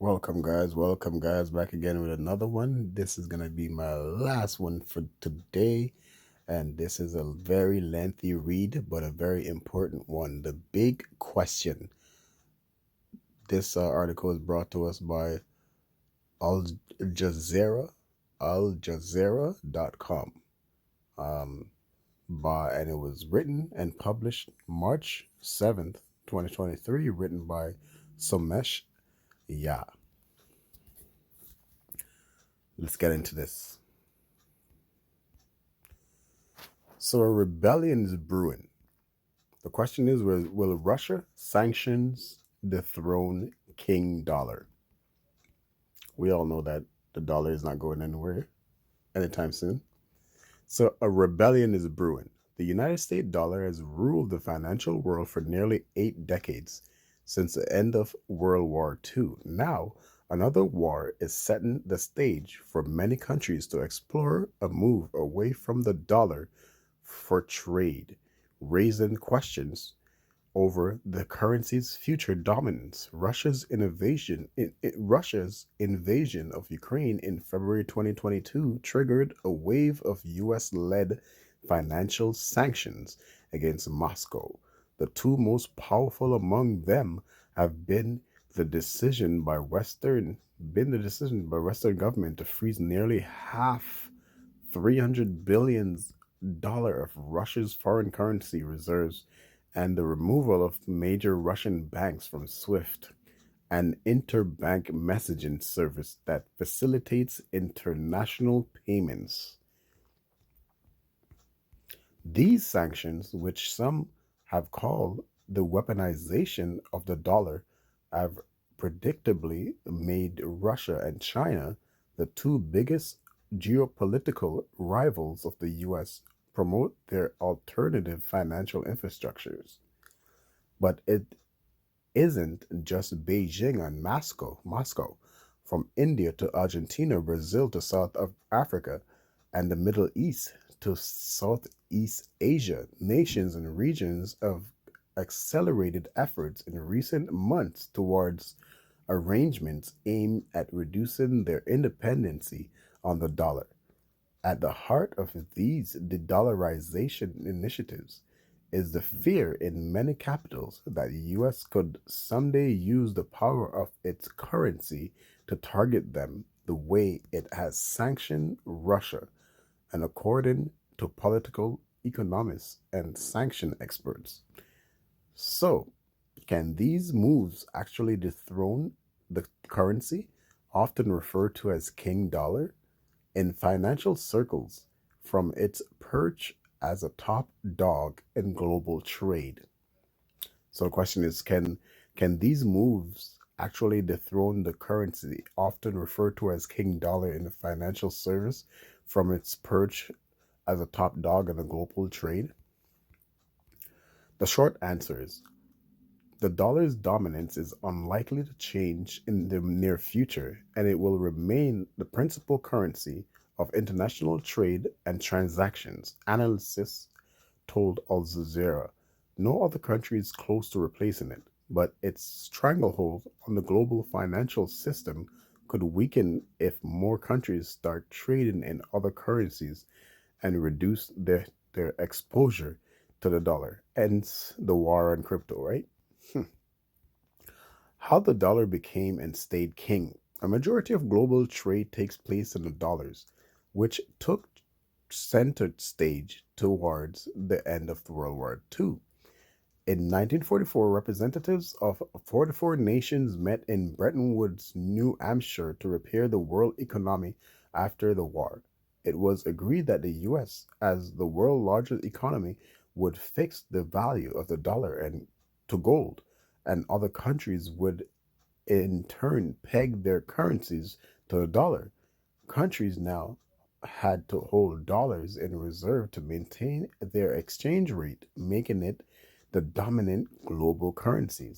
Welcome guys, back again with another one. This is gonna be my last one for today, and this is a very lengthy read, but a very important one. The big question. This article is brought to us by Al Jazeera, AlJazeera.com. Um, and it was written and published March 7th, 2023, written by Somesh Ya. Let's get into this. So a rebellion is brewing. The question is, will Russia sanctions dethrone King Dollar? We all know that the dollar is not going anywhere anytime soon. So a rebellion is brewing. The United States dollar has ruled the financial world for nearly 8 decades, since the end of World War II. Now, another war is setting the stage for many countries to explore a move away from the dollar for trade, raising questions over the currency's future dominance. Russia's invasion of Ukraine in February 2022 triggered a wave of US-led financial sanctions against Moscow. The two most powerful among them have the decision by Western government to freeze nearly half 300 billion dollar of Russia's foreign currency reserves and the removal of major Russian banks from SWIFT, an interbank messaging service that facilitates international payments. These sanctions, which some have called the weaponization of the dollar, have predictably made Russia and China the two biggest geopolitical rivals of the US promote their alternative financial infrastructures. But it isn't just Beijing and Moscow. From India to Argentina, Brazil to South Africa, and the Middle East to Southeast Asia, nations and regions have accelerated efforts in recent months towards arrangements aimed at reducing their dependency on the dollar. At the heart of these de-dollarization initiatives is the fear in many capitals that the US could someday use the power of its currency to target them the way it has sanctioned Russia, and according to political economists and sanction experts. So, can these moves actually dethrone the currency, often referred to as King Dollar? In financial circles, from its perch as a top dog in global trade. So the question is, can these moves actually dethrone the currency, often referred to as King Dollar in the financial service, from its perch as a top dog in the global trade? The short answer is the dollar's dominance is unlikely to change in the near future, and it will remain the principal currency of international trade and transactions, analysts told Al Jazeera. No other country is close to replacing it, but its stranglehold on the global financial system could weaken if more countries start trading in other currencies and reduce their exposure to the dollar. Hence the war on crypto, right? How the dollar became and stayed king. A majority of global trade takes place in the dollars, which took center stage towards the end of World War II. In 1944, representatives of 44 nations met in Bretton Woods, New Hampshire, to repair the world economy after the war. It was agreed that the US, as the world's largest economy, would fix the value of the dollar and to gold, and other countries would in turn peg their currencies to the dollar. Countries now had to hold dollars in reserve to maintain their exchange rate, making it the dominant global currency,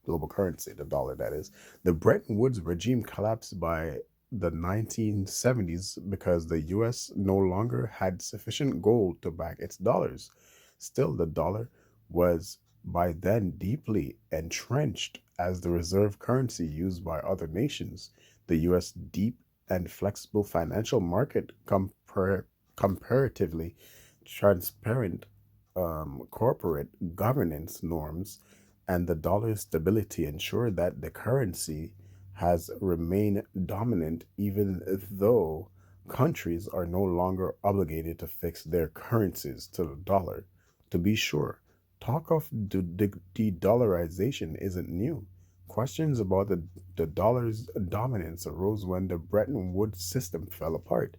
the dollar that is. The Bretton Woods regime collapsed by the 1970s because the US no longer had sufficient gold to back its dollars. Still, the dollar was by then deeply entrenched as the reserve currency used by other nations. The US deep and flexible financial market comparatively transparent corporate governance norms and the dollar's stability ensure that the currency has remained dominant even though countries are no longer obligated to fix their currencies to the dollar. To be sure, talk of de-dollarization isn't new. Questions about the dollar's dominance arose when the Bretton Woods system fell apart.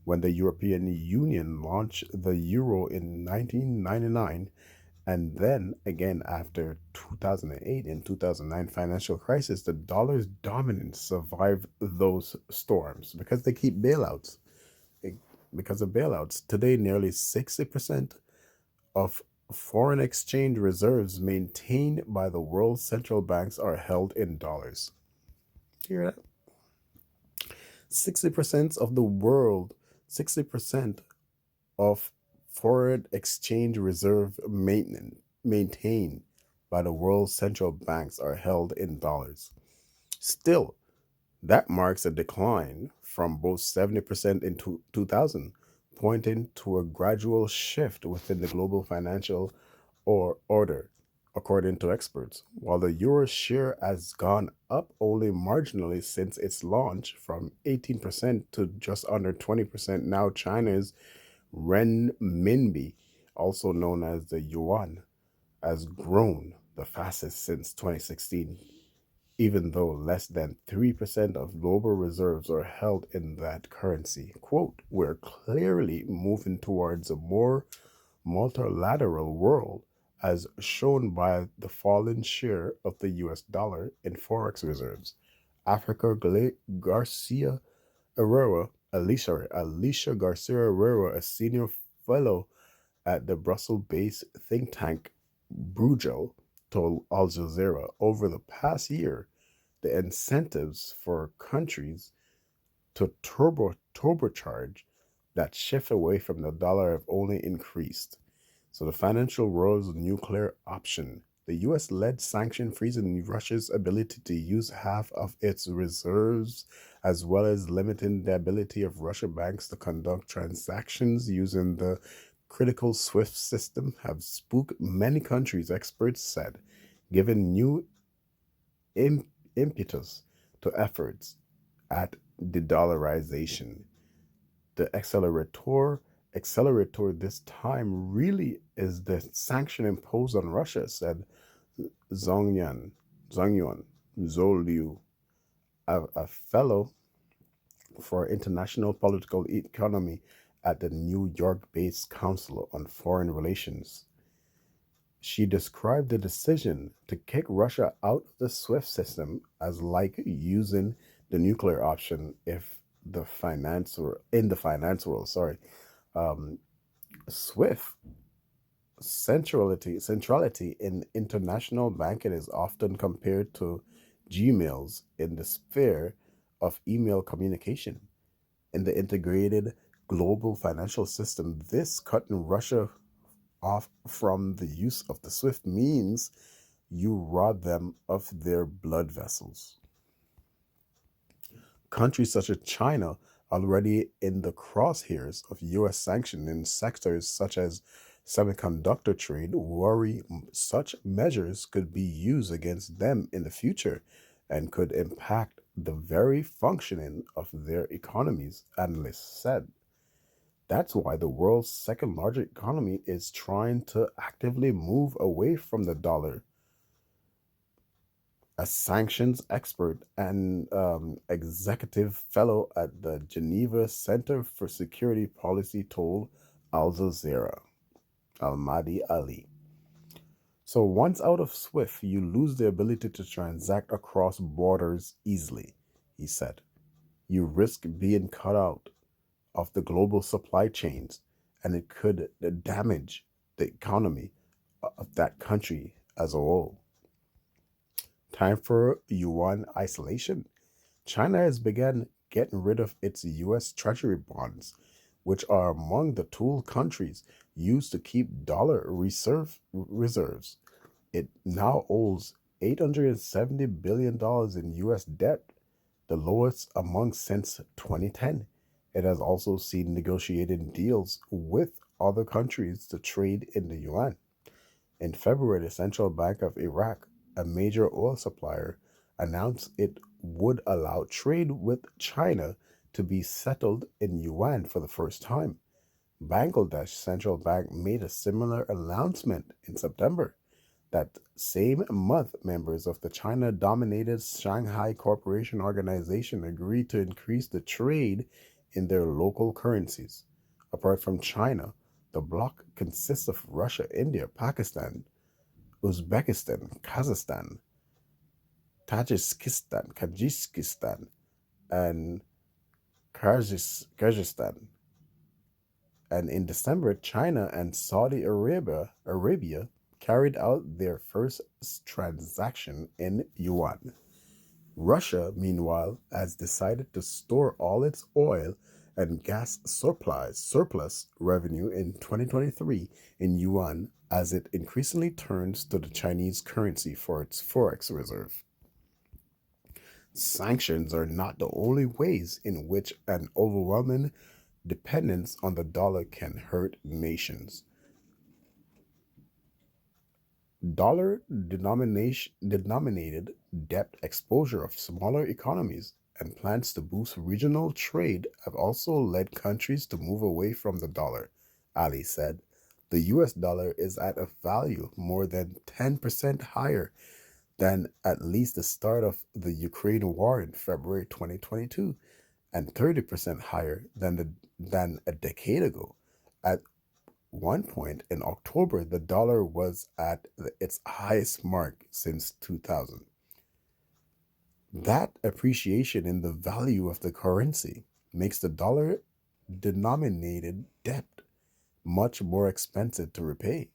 When the European Union launched the euro in 1999, and then again after 2008 and 2009 financial crisis, the dollar's dominance survived those storms because they keep bailouts. It- Because of bailouts, today nearly 60% of foreign exchange reserves maintained by the world's central banks are held in dollars. Hear that? 60% of the world, 60% of foreign exchange reserve maintenance maintained by the world's central banks are held in dollars. Still, that marks a decline from both 70% in 2000, pointing to a gradual shift within the global financial order, according to experts. While the euro's share has gone up only marginally since its launch from 18% to just under 20%, now China's renminbi, also known as the yuan, has grown the fastest since 2016, even though less than 3% of global reserves are held in that currency. Quote, we're clearly moving towards a more multilateral world, as shown by the falling share of the US dollar in forex reserves. Africa Garcia Herrera, Alicia Garcia Herrera, a senior fellow at the Brussels based think tank Bruegel, told Al Jazeera over the past year the incentives for countries to turbocharge that shift away from the dollar have only increased. So the financial world's nuclear option. The US led sanction freezing Russia's ability to use half of its reserves, as well as limiting the ability of Russian banks to conduct transactions using the critical SWIFT system, have spooked many countries, experts said, giving new im- impetus to efforts at de-dollarization. The accelerator this time really is the sanction imposed on Russia, said Zhongyuan, Zhongyuan Zhou, a fellow for international political economy at the New York-based Council on Foreign Relations. She described the decision to kick Russia out of the SWIFT system as like using the nuclear option if the finance or in the finance world. Sorry, um, SWIFT centrality in international banking is often compared to Gmails in the sphere of email communication. In the integrated global financial system, this cutting Russia off from the use of the SWIFT means you rob them of their blood vessels. Countries such as China, already in the crosshairs of US sanctions in sectors such as semiconductor trade, worry such measures could be used against them in the future and could impact the very functioning of their economies, analysts said. That's why the world's second largest economy is trying to actively move away from the dollar. A sanctions expert and executive fellow at the Geneva Center for Security Policy told Al Jazeera, Al-Mahdi Ali. So once out of SWIFT, you lose the ability to transact across borders easily, he said. You risk being cut out of the global supply chains, and it could damage the economy of that country as a whole. Time for yuan isolation. China has begun getting rid of its US Treasury bonds, which are among the tool countries used to keep dollar reserves. It now owes $870 billion in US debt, the lowest among since 2010. It has also seen negotiated deals with other countries to trade in the yuan. In February, the Central Bank of Iraq, a major oil supplier, announced it would allow trade with China to be settled in yuan for the first time. Bangladesh Central Bank made a similar announcement in September. That same month, members of the China dominated Shanghai Cooperation Organization agreed to increase the trade in their local currencies. Apart from China, the bloc consists of Russia, India, Pakistan, Uzbekistan, Kazakhstan, Tajikistan, and Kyrgyzstan. And in December, China and Saudi Arabia carried out their first transaction in yuan. Russia, meanwhile, has decided to store all its oil and gas surplus revenue in 2023 in yuan as it increasingly turns to the Chinese currency for its forex reserve. Sanctions are not the only ways in which an overwhelming dependence on the dollar can hurt nations. Dollar denominated debt exposure of smaller economies and plans to boost regional trade have also led countries to move away from the dollar, Ali said. The US dollar is at a value more than 10% higher than at least the start of the Ukraine war in February 2022 and 30% higher than a decade ago. At one point in October, the dollar was at its highest mark since 2000. That appreciation in the value of the currency makes the dollar denominated debt much more expensive to repay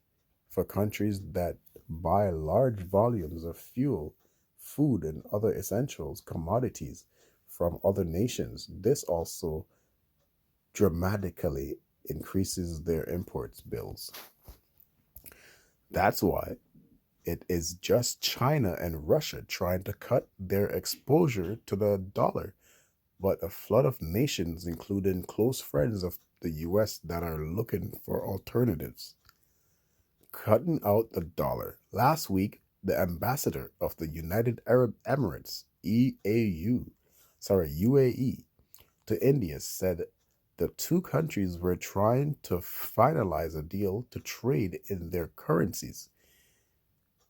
for countries that buy large volumes of fuel, food, and other essentials commodities from other nations. This also dramatically increases their imports bills. That's why it is just China and Russia trying to cut their exposure to the dollar, but a flood of nations, including close friends of the US, that are looking for alternatives. Cutting out the dollar. Last week, the ambassador of the United Arab Emirates, UAE, to India said the two countries were trying to finalize a deal to trade in their currencies,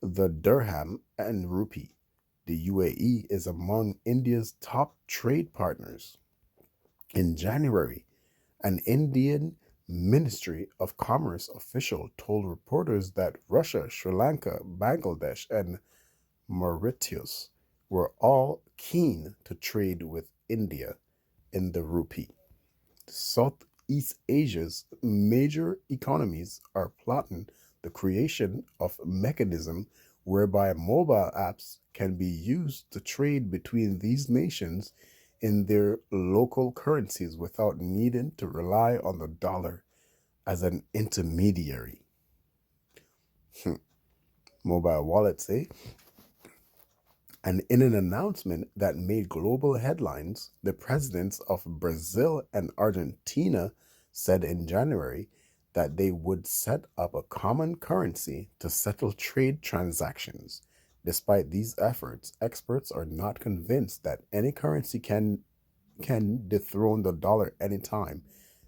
the dirham and rupee. The UAE is among India's top trade partners. In January, an Indian Ministry of Commerce official told reporters that Russia, Sri Lanka, Bangladesh, and Mauritius were all keen to trade with India in the rupee. Southeast Asia's major economies are plotting the creation of a mechanism whereby mobile apps can be used to trade between these nations in their local currencies without needing to rely on the dollar as an intermediary. Mobile wallets, eh? And in an announcement that made global headlines, the presidents of Brazil and Argentina said in January that they would set up a common currency to settle trade transactions. Despite these efforts, experts are not convinced that any currency can dethrone the dollar anytime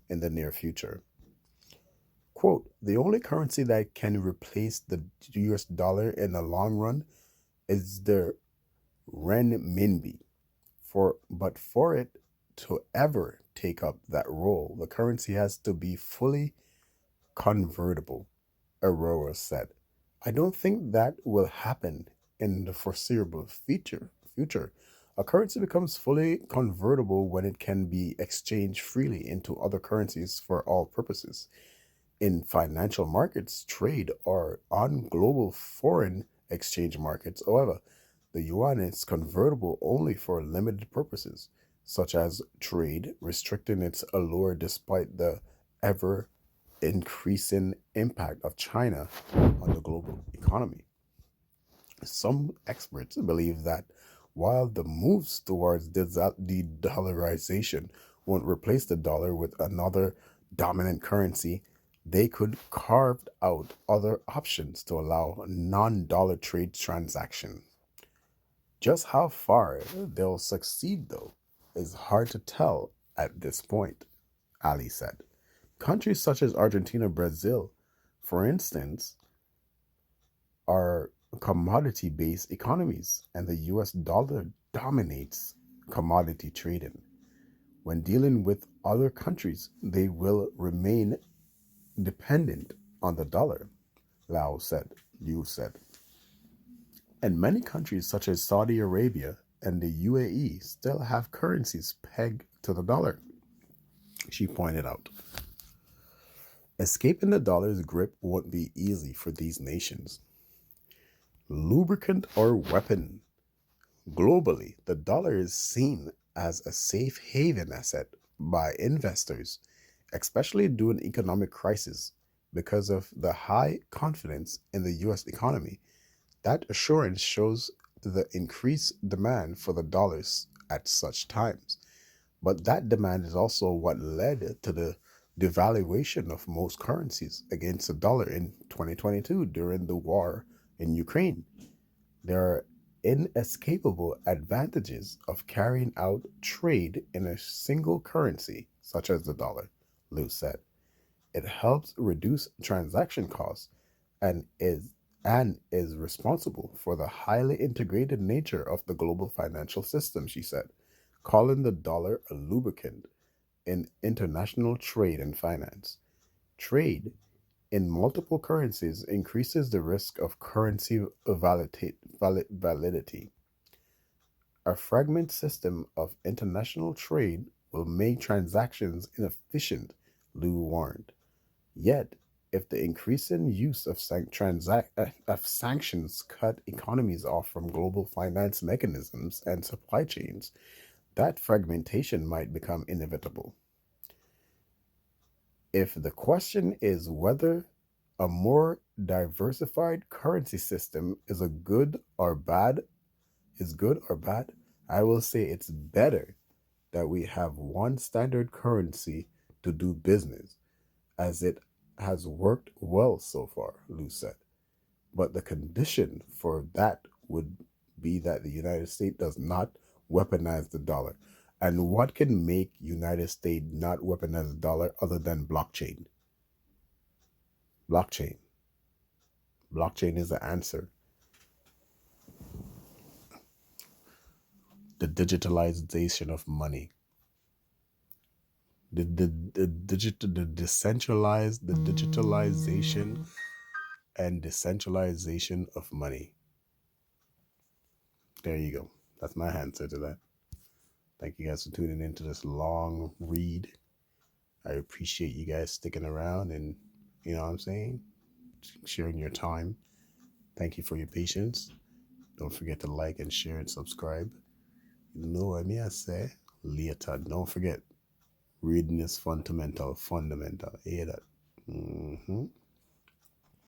in the near future. Quote, the only currency that can replace the US dollar in the long run is the renminbi. But for it to ever take up that role, the currency has to be fully convertible, Aurora said. I don't think that will happen in the foreseeable future. A currency becomes fully convertible when it can be exchanged freely into other currencies for all purposes. In financial markets, trade, or on global foreign exchange markets, however, the yuan is convertible only for limited purposes, such as trade, restricting its allure despite the ever increasing impact of China on the global economy. Some experts believe that while the moves towards de-dollarization won't replace the dollar with another dominant currency, they could carve out other options to allow non-dollar trade transactions. Just how far they'll succeed, though, is hard to tell at this point, Ali said. Countries such as Argentina, Brazil, for instance, are commodity based economies, and the US dollar dominates commodity trading. When dealing with other countries, they will remain dependent on the dollar, Liu said. And many countries such as Saudi Arabia and the UAE still have currencies pegged to the dollar, she pointed out. Escaping the dollar's grip won't be easy for these nations. Lubricant or weapon. Globally, the dollar is seen as a safe haven asset by investors, especially during economic crisis, because of the high confidence in the US economy. That assurance shows the increased demand for the dollars at such times. But that demand is also what led to the devaluation of most currencies against the dollar in 2022 during the war in Ukraine. There are inescapable advantages of carrying out trade in a single currency, such as the dollar, Liu said. It helps reduce transaction costs and is responsible for the highly integrated nature of the global financial system, she said, calling the dollar a lubricant in international trade and finance. Trade in multiple currencies increases the risk of currency validity. A fragmented system of international trade will make transactions inefficient, Liu warned. Yet, if the increasing use of, of sanctions cut economies off from global finance mechanisms and supply chains, that fragmentation might become inevitable. If the question is whether a more diversified currency system is good or bad, I will say it's better that we have one standard currency to do business, as it has worked well so far, Lou said. But the condition for that would be that the United States does not weaponize the dollar. And what can make United States not weaponize the dollar other than blockchain? Blockchain. Blockchain is the answer. The digitalization of money. The digitalization and decentralization of money. There you go. That's my answer to that. Thank you guys for tuning into this long read. I appreciate you guys sticking around and, you know what I'm saying, sharing your time. Thank you for your patience. Don't forget to like and share and subscribe. You know what I say? Later. Don't forget, reading is fundamental. Fundamental. Hear that? Mm-hmm.